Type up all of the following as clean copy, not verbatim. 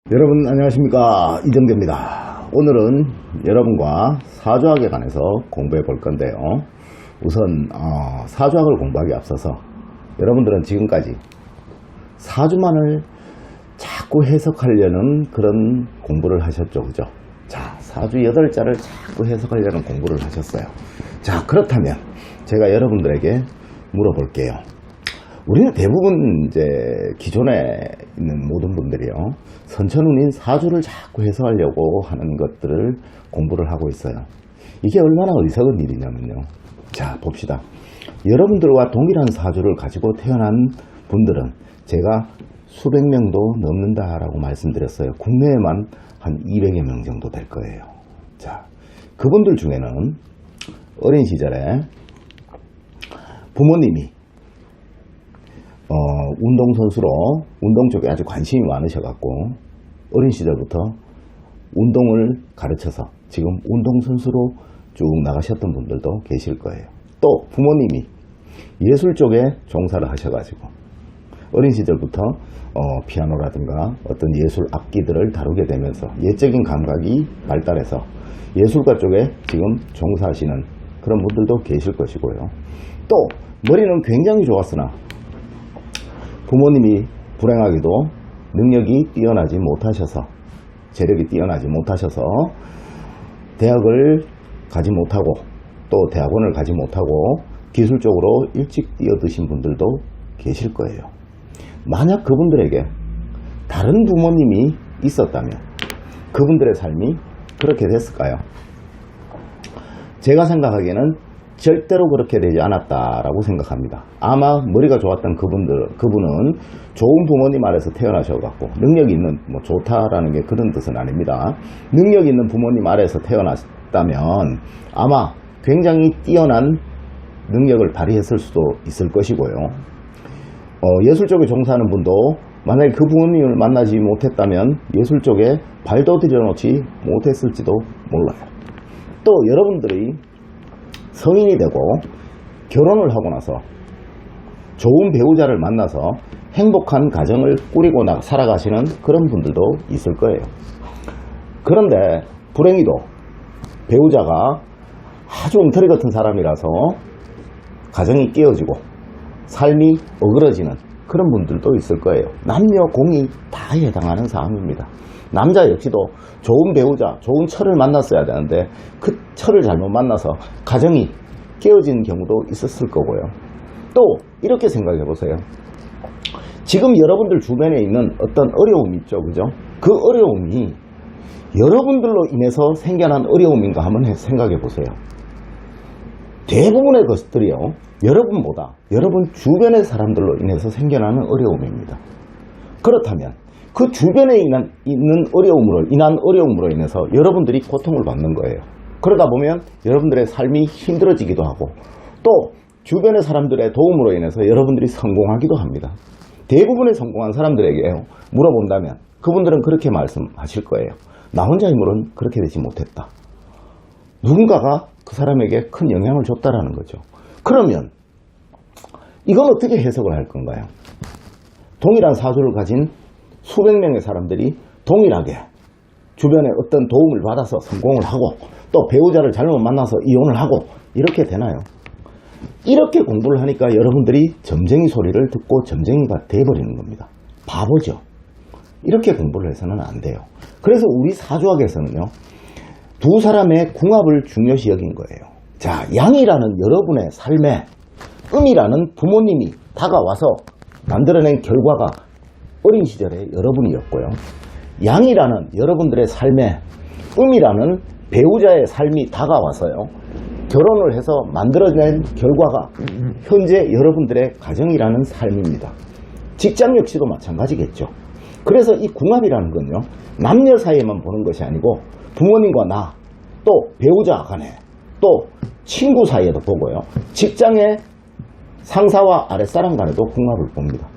여러분 안녕하십니까, 이정재입니다. 오늘은 여러분과 사주학에 관해서 공부해 볼 건데요. 우선 사주학을 공부하기 앞서서 여러분들은 지금까지 사주만을 자꾸 해석하려는 그런 공부를 하셨죠, 그죠? 자, 사주 8자를 자꾸 해석하려는 공부를 하셨어요. 자, 그렇다면 제가 여러분들에게 물어볼게요. 우리는 대부분 이제 기존에 있는 모든 분들이요, 선천운인 사주를 자꾸 해석하려고 하는 것들을 공부를 하고 있어요. 이게 얼마나 어리석은 일이냐면요. 자, 봅시다. 여러분들과 동일한 사주를 가지고 태어난 분들은 제가 수백 명도 넘는다라고 말씀드렸어요. 국내에만 한 200여 명 정도 될 거예요. 자, 그분들 중에는 어린 시절에 부모님이 운동선수로 운동 쪽에 아주 관심이 많으셔갖고 어린 시절부터 운동을 가르쳐서 지금 운동선수로 쭉 나가셨던 분들도 계실 거예요. 또 부모님이 예술 쪽에 종사를 하셔가지고 어린 시절부터 피아노라든가 어떤 예술 악기들을 다루게 되면서 예적인 감각이 발달해서 예술가 쪽에 지금 종사하시는 그런 분들도 계실 것이고요. 또 머리는 굉장히 좋았으나 부모님이 불행하게도 능력이 뛰어나지 못하셔서, 재력이 뛰어나지 못하셔서 대학을 가지 못하고 또 대학원을 가지 못하고 기술적으로 일찍 뛰어드신 분들도 계실 거예요. 만약 그분들에게 다른 부모님이 있었다면 그분들의 삶이 그렇게 됐을까요? 제가 생각하기에는 절대로 그렇게 되지 않았다라고 생각합니다. 아마 머리가 좋았던 그분은 좋은 부모님 아래서 태어나셔갖고 능력이 있는, 좋다라는 게 그런 뜻은 아닙니다. 능력 있는 부모님 아래서 태어났다면 아마 굉장히 뛰어난 능력을 발휘했을 수도 있을 것이고요. 예술 쪽에 종사하는 분도 만약에 그 부모님을 만나지 못했다면 예술 쪽에 발도 들여놓지 못했을지도 몰라요. 또 여러분들이 성인이 되고 결혼을 하고 나서 좋은 배우자를 만나서 행복한 가정을 꾸리고 살아가시는 그런 분들도 있을 거예요. 그런데 불행히도 배우자가 아주 엉터리 같은 사람이라서 가정이 깨어지고 삶이 어그러지는 그런 분들도 있을 거예요. 남녀 공이 다 해당하는 사항입니다. 남자 역시도 좋은 배우자, 좋은 처를 만났어야 되는데 그 처를 잘못 만나서 가정이 깨어진 경우도 있었을 거고요. 또 이렇게 생각해 보세요. 지금 여러분들 주변에 있는 어떤 어려움이 있죠, 그죠? 그 어려움이 여러분들로 인해서 생겨난 어려움인가 한번 생각해 보세요. 대부분의 것들이요, 여러분보다 여러분 주변의 사람들로 인해서 생겨나는 어려움입니다. 그렇다면 그 주변에 있는 인한 어려움으로 인해서 여러분들이 고통을 받는 거예요. 그러다 보면 여러분들의 삶이 힘들어지기도 하고 또 주변의 사람들의 도움으로 인해서 여러분들이 성공하기도 합니다. 대부분의 성공한 사람들에게 물어본다면 그분들은 그렇게 말씀하실 거예요. 나 혼자 힘으로는 그렇게 되지 못했다. 누군가가 그 사람에게 큰 영향을 줬다라는 거죠. 그러면 이건 어떻게 해석을 할 건가요? 동일한 사주를 가진 수백 명의 사람들이 동일하게 주변에 어떤 도움을 받아서 성공을 하고 또 배우자를 잘못 만나서 이혼을 하고 이렇게 되나요? 이렇게 공부를 하니까 여러분들이 점쟁이 소리를 듣고 점쟁이가 돼버리는 겁니다. 바보죠. 이렇게 공부를 해서는 안 돼요. 그래서 우리 사주학에서는요, 두 사람의 궁합을 중요시 여긴 거예요. 자, 양이라는 여러분의 삶에 음이라는 부모님이 다가와서 만들어낸 결과가 어린 시절의 여러분이었고요. 양이라는 여러분들의 삶에 음이라는 배우자의 삶이 다가와서요, 결혼을 해서 만들어낸 결과가 현재 여러분들의 가정이라는 삶입니다. 직장 역시도 마찬가지겠죠. 그래서 이 궁합이라는 건요, 남녀 사이에만 보는 것이 아니고 부모님과 나, 또 배우자 간에, 또 친구 사이에도 보고요, 직장의 상사와 아랫사람 간에도 궁합을 봅니다.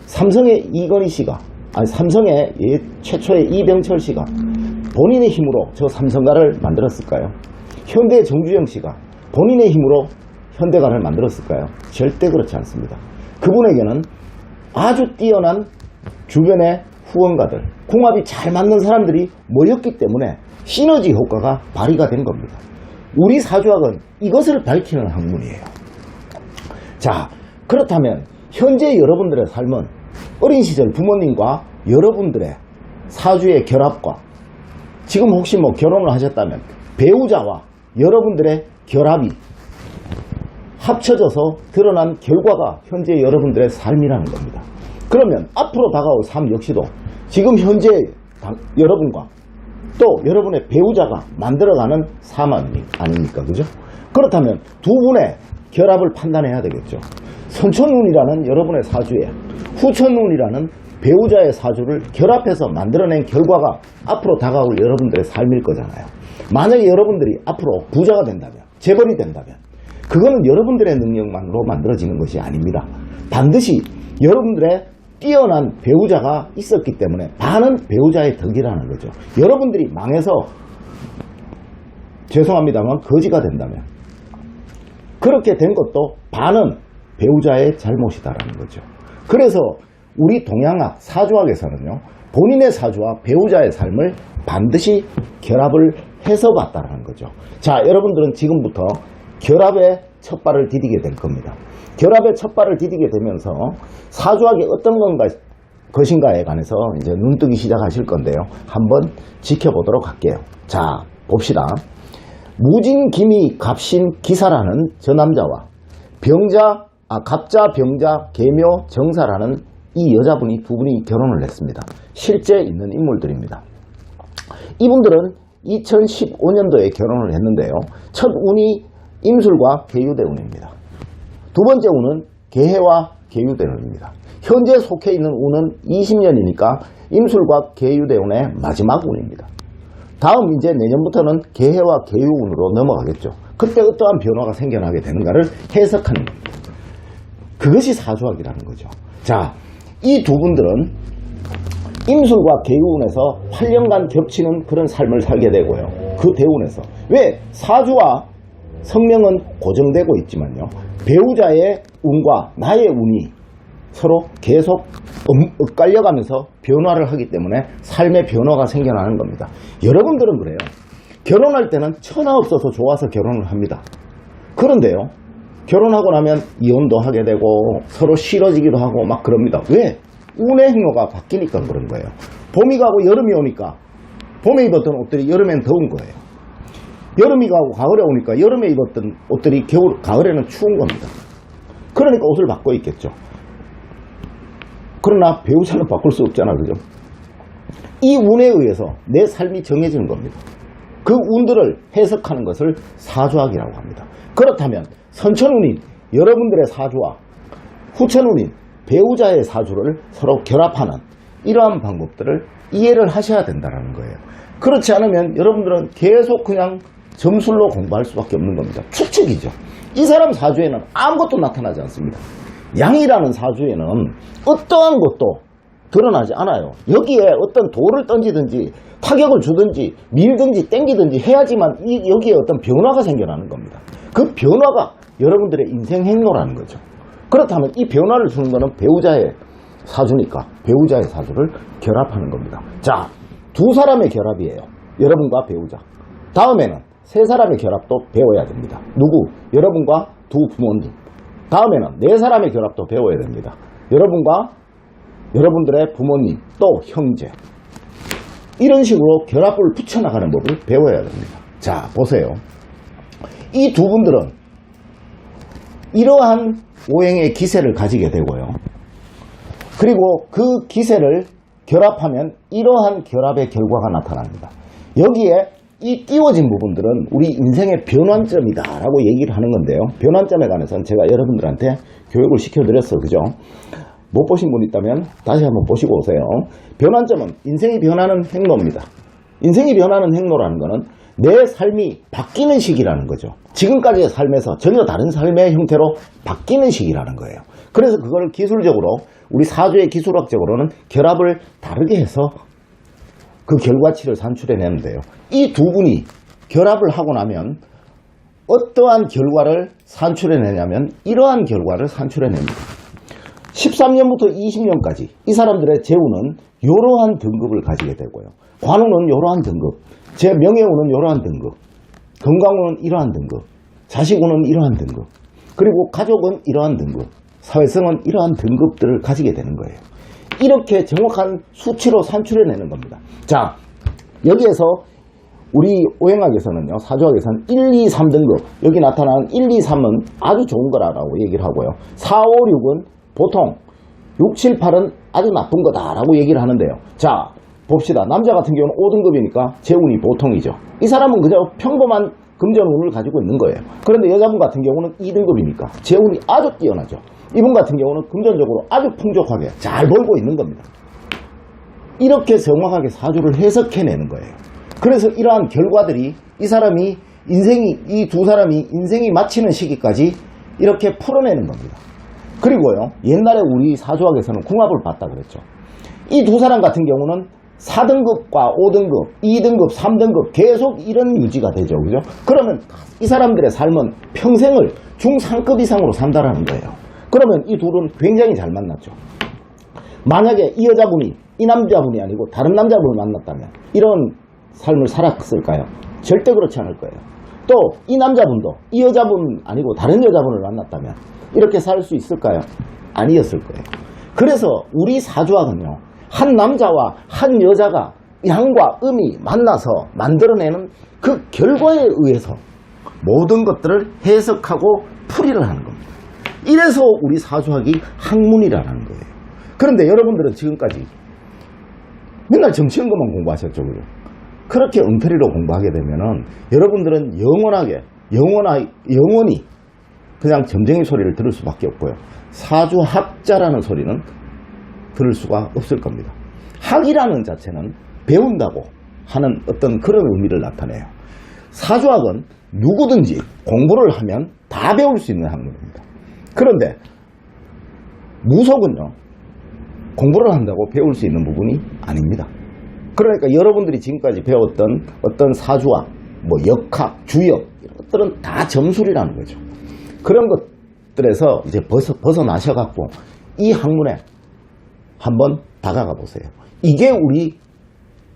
삼성의 이건희 씨가, 삼성의 최초의 이병철 씨가 본인의 힘으로 저 삼성가를 만들었을까요? 현대의 정주영 씨가 본인의 힘으로 현대가를 만들었을까요? 절대 그렇지 않습니다. 그분에게는 아주 뛰어난 주변의 후원가들, 궁합이 잘 맞는 사람들이 모였기 때문에 시너지 효과가 발휘가 된 겁니다. 우리 사주학은 이것을 밝히는 학문이에요. 자, 그렇다면 현재 여러분들의 삶은 어린 시절 부모님과 여러분들의 사주의 결합과 지금 혹시 뭐 결혼을 하셨다면 배우자와 여러분들의 결합이 합쳐져서 드러난 결과가 현재 여러분들의 삶이라는 겁니다. 그러면 앞으로 다가올 삶 역시도 지금 현재 여러분과 또 여러분의 배우자가 만들어가는 삶 아닙니까? 그죠? 그렇다면 두 분의 결합을 판단해야 되겠죠. 선천운이라는 여러분의 사주에 후천운이라는 배우자의 사주를 결합해서 만들어낸 결과가 앞으로 다가올 여러분들의 삶일 거잖아요. 만약에 여러분들이 앞으로 부자가 된다면, 재벌이 된다면 그거는 여러분들의 능력만으로 만들어지는 것이 아닙니다. 반드시 여러분들의 뛰어난 배우자가 있었기 때문에 반은 배우자의 덕이라는 거죠. 여러분들이 망해서 죄송합니다만 거지가 된다면 그렇게 된 것도 반은 배우자의 잘못이다라는 거죠. 그래서 우리 동양학, 사주학에서는요, 본인의 사주와 배우자의 삶을 반드시 결합을 해서 봤다는 거죠. 자, 여러분들은 지금부터 결합의 첫 발을 디디게 될 겁니다. 결합의 첫 발을 디디게 되면서 사주학이 어떤 것인가에 관해서 이제 눈뜨기 시작하실 건데요. 한번 지켜보도록 할게요. 자, 봅시다. 무진기미 갑신 기사라는 저 남자와 갑자 병자 계묘 정사라는 이 여자분이 두 분이 결혼을 했습니다. 실제 있는 인물들입니다. 이분들은 2015년도에 결혼을 했는데요. 첫 운이 임술과 계유대운입니다. 두 번째 운은 계해와 계유대운입니다. 현재 속해 있는 운은 20년이니까 임술과 계유대운의 마지막 운입니다. 다음 이제 내년부터는 계해와 계유운으로 넘어가겠죠. 그때 어떠한 변화가 생겨나게 되는가를 해석하는 겁니다. 그것이 사주학이라는 거죠. 자, 이 두 분들은 임술과 계유운에서 8년간 겹치는 그런 삶을 살게 되고요. 그 대운에서 왜 사주와 성명은 고정되고 있지만요, 배우자의 운과 나의 운이 서로 계속 엇갈려가면서 변화를 하기 때문에 삶의 변화가 생겨나는 겁니다. 여러분들은 그래요. 결혼할 때는 천하 없어서 좋아서 결혼을 합니다. 그런데요, 결혼하고 나면 이혼도 하게 되고 서로 싫어지기도 하고 막 그럽니다. 왜? 운의 행로가 바뀌니까 그런 거예요. 봄이 가고 여름이 오니까 봄에 입었던 옷들이 여름엔 더운 거예요. 여름이 가고 가을에 오니까 여름에 입었던 옷들이 가을에는 추운 겁니다. 그러니까 옷을 바꿔 입겠죠. 그러나 배우자는 바꿀 수 없잖아, 그죠? 이 운에 의해서 내 삶이 정해지는 겁니다. 그 운들을 해석하는 것을 사주학이라고 합니다. 그렇다면 선천운인 여러분들의 사주와 후천운인 배우자의 사주를 서로 결합하는 이러한 방법들을 이해를 하셔야 된다는 거예요. 그렇지 않으면 여러분들은 계속 그냥 점술로 공부할 수밖에 없는 겁니다. 추측이죠. 이 사람 사주에는 아무것도 나타나지 않습니다. 양이라는 사주에는 어떠한 것도 드러나지 않아요. 여기에 어떤 돌을 던지든지 타격을 주든지 밀든지 땡기든지 해야지만 여기에 어떤 변화가 생겨나는 겁니다. 그 변화가 여러분들의 인생 행로라는 거죠. 그렇다면 이 변화를 주는 것은 배우자의 사주니까 배우자의 사주를 결합하는 겁니다. 자, 두 사람의 결합이에요. 여러분과 배우자. 다음에는 세 사람의 결합도 배워야 됩니다. 누구? 여러분과 두 부모님. 다음에는 네 사람의 결합도 배워야 됩니다. 여러분과 여러분들의 부모님, 또 형제. 이런 식으로 결합을 붙여나가는 법을 배워야 됩니다. 자, 보세요. 이 두 분들은 이러한 오행의 기세를 가지게 되고요. 그리고 그 기세를 결합하면 이러한 결합의 결과가 나타납니다. 여기에 이 띄워진 부분들은 우리 인생의 변환점이다 라고 얘기를 하는 건데요. 변환점에 관해서는 제가 여러분들한테 교육을 시켜드렸어, 그죠? 못 보신 분 있다면 다시 한번 보시고 오세요. 변환점은 인생이 변하는 행로입니다. 인생이 변하는 행로라는 것은 내 삶이 바뀌는 시기라는 거죠. 지금까지의 삶에서 전혀 다른 삶의 형태로 바뀌는 시기라는 거예요. 그래서 그걸 기술적으로 우리 사주의 기술학적으로는 결합을 다르게 해서 그 결과치를 산출해내는데요. 이 두 분이 결합을 하고 나면 어떠한 결과를 산출해내냐면 이러한 결과를 산출해냅니다. 13년부터 20년까지 이 사람들의 재우는 이러한 등급을 가지게 되고요. 관우는 이러한 등급, 제 명예운은 이러한 등급, 건강운은 이러한 등급, 자식운은 이러한 등급, 그리고 가족은 이러한 등급, 사회성은 이러한 등급들을 가지게 되는 거예요. 이렇게 정확한 수치로 산출해내는 겁니다. 자, 여기에서 우리 오행학에서는요, 사주학에서는 1, 2, 3등급, 여기 나타나는 1, 2, 3은 아주 좋은 거라고 얘기를 하고요. 4, 5, 6은 보통, 6, 7, 8은 아주 나쁜 거다라고 얘기를 하는데요. 자, 봅시다. 남자 같은 경우는 5등급이니까 재운이 보통이죠. 이 사람은 그저 평범한 금전운을 가지고 있는 거예요. 그런데 여자분 같은 경우는 2등급이니까 재운이 아주 뛰어나죠. 이분 같은 경우는 금전적으로 아주 풍족하게 잘 벌고 있는 겁니다. 이렇게 정확하게 사주를 해석해내는 거예요. 그래서 이러한 결과들이 이 두 사람이 인생이 마치는 시기까지 이렇게 풀어내는 겁니다. 그리고요, 옛날에 우리 사주학에서는 궁합을 봤다 그랬죠. 이 두 사람 같은 경우는 4등급과 5등급, 2등급, 3등급 계속 이런 유지가 되죠. 그죠? 그러면 이 사람들의 삶은 평생을 중상급 이상으로 산다라는 거예요. 그러면 이 둘은 굉장히 잘 만났죠. 만약에 이 여자분이 이 남자분이 아니고 다른 남자분을 만났다면 이런 삶을 살았을까요? 절대 그렇지 않을 거예요. 또 이 남자분도 이 여자분 아니고 다른 여자분을 만났다면 이렇게 살 수 있을까요? 아니었을 거예요. 그래서 우리 사주학은요, 한 남자와 한 여자가 양과 음이 만나서 만들어내는 그 결과에 의해서 모든 것들을 해석하고 풀이를 하는 겁니다. 이래서 우리 사주학이 학문이라는 거예요. 그런데 여러분들은 지금까지 맨날 정치인 것만 공부하셨죠, 그죠? 그렇게 엉터리로 공부하게 되면은 여러분들은 영원히 그냥 점쟁이 소리를 들을 수밖에 없고요. 사주학자라는 소리는 들을 수가 없을 겁니다. 학이라는 자체는 배운다고 하는 어떤 그런 의미를 나타내요. 사주학은 누구든지 공부를 하면 다 배울 수 있는 학문입니다. 그런데 무속은요, 공부를 한다고 배울 수 있는 부분이 아닙니다. 그러니까 여러분들이 지금까지 배웠던 어떤 사주학, 역학, 주역 이런 것들은 다 점술이라는 거죠. 그런 것들에서 이제 벗어나셔갖고 이 학문에 한번 다가가 보세요. 이게 우리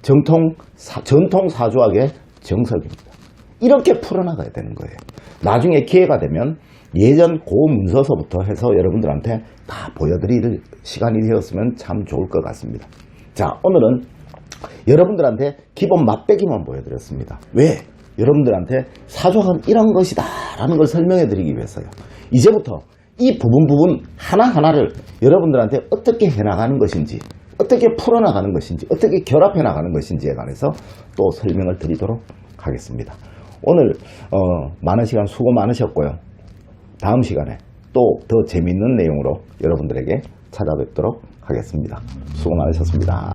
전통 사주학의 정석입니다. 이렇게 풀어나가야 되는 거예요. 나중에 기회가 되면 예전 고문서서부터 해서 여러분들한테 다 보여드릴 시간이 되었으면 참 좋을 것 같습니다. 자, 오늘은 여러분들한테 기본 맛배기만 보여드렸습니다. 왜? 여러분들한테 사주학은 이런 것이다 라는 걸 설명해 드리기 위해서요. 이제부터 이 부분 하나하나를 여러분들한테 어떻게 해나가는 것인지, 어떻게 풀어나가는 것인지, 어떻게 결합해 나가는 것인지에 관해서 또 설명을 드리도록 하겠습니다. 오늘 많은 시간 수고 많으셨고요. 다음 시간에 또 더 재미있는 내용으로 여러분들에게 찾아뵙도록 하겠습니다. 수고 많으셨습니다.